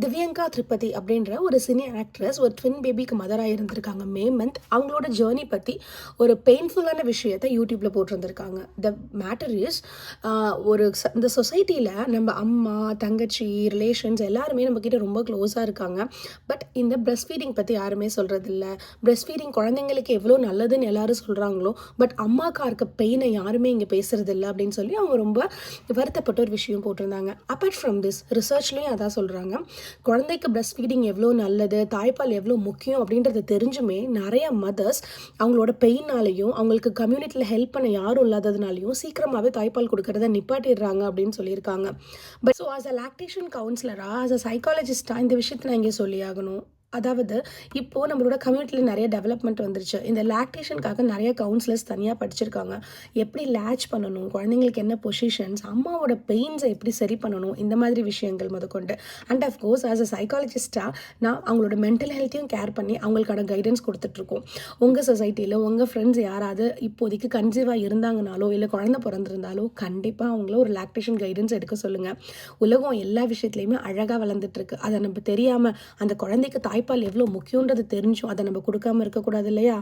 திவ்யங்கா திரிபதி அப்படின்ற ஒரு cine actress ஒரு ட்வின் பேபிக்கு மதராக இருந்திருக்காங்க மே மந்த். அவங்களோட ஜேர்னி பற்றி ஒரு பெயின்ஃபுல்லான விஷயத்தை யூடியூப்பில் போட்டிருந்திருக்காங்க. த மேட்டர் இஸ் இந்த சொசைட்டியில் நம்ம அம்மா தங்கச்சி ரிலேஷன்ஸ் எல்லாருமே நம்மக்கிட்ட ரொம்ப க்ளோஸாக இருக்காங்க. பட் இந்த பிரஸ்ட் ஃபீடிங் பற்றி யாருமே சொல்கிறதில்ல. பிரஸ்ட் ஃபீடிங் குழந்தைங்களுக்கு எவ்வளோ நல்லதுன்னு எல்லாரும் சொல்கிறாங்களோ, பட் அம்மாக்கா இருக்க பெயினை யாருமே இங்கே பேசுகிறதில்ல அப்படின்னு சொல்லி அவங்க ரொம்ப வருத்தப்பட்ட ஒரு விஷயம் போட்டிருந்தாங்க. அப்பார்ட் ஃப்ரம் திஸ் ரிசர்ச்லேயும் அதான் சொல்கிறாங்க. குழந்தைக்கு பிரஸ்ட் ஃபீடிங் எவ்வளோ நல்லது, தாய்ப்பால் எவ்வளோ முக்கியம் அப்படின்றது தெரிஞ்சுமே நிறைய மதர்ஸ் அவங்களோட பெயினாலையும் அவங்களுக்கு கம்யூனிட்டியில் ஹெல்ப் பண்ண யாரும் இல்லாததுனாலையும் சீக்கிரமாகவே தாய்ப்பால் கொடுக்கறத நிப்பாட்டிடுறாங்க அப்படின்னு சொல்லியிருக்காங்க. But so as a lactation கவுன்சிலராக, ஆஸ் அ சைக்காலஜிஸ்டாக இந்த விஷயத்தை நான் இங்கே சொல்லி ஆகணும். அதாவது இப்போது நம்மளோட கம்யூனிட்டியில் நிறைய டெவலப்மெண்ட் வந்துருச்சு. இந்த லாக்டேஷனுக்காக நிறைய கவுன்சிலர்ஸ் தனியாக படிச்சிருக்காங்க. எப்படி லேட்ச் பண்ணணும், குழந்தைங்களுக்கு என்ன பொசிஷன்ஸ், அம்மாவோட பெயின்ஸை எப்படி சரி பண்ணணும், இந்த மாதிரி விஷயங்கள் முதற்கொண்டு. அண்ட் அஃப்கோர்ஸ் ஆஸ் அ சைக்காலஜிஸ்ட்டாக நான் அவங்களோட மென்டல் ஹெல்த்தையும் கேர் பண்ணி அவங்களுக்கான கைடன்ஸ் கொடுத்துட்ருக்கோம். உங்கள் சொசைட்டியில் உங்கள் ஃப்ரெண்ட்ஸ் யாராவது இப்போதைக்கு கன்சீவாக இருந்தாங்கனாலோ இல்லை குழந்தை பிறந்திருந்தாலோ கண்டிப்பாக அவங்கள ஒரு லாக்டேஷன் கைடன்ஸ் எடுக்க சொல்லுங்கள். உலகம் எல்லா விஷயத்துலையுமே அழகாக வளர்ந்துட்டுருக்கு. அதை நம்ம தெரியாமல் அந்த குழந்தைக்கு தாய்ப்பால் எவ்வளோ முக்கியன்றது தெரிஞ்சும் அதை நம்ம கொடுக்காம இருக்கக்கூடாது இல்லையா?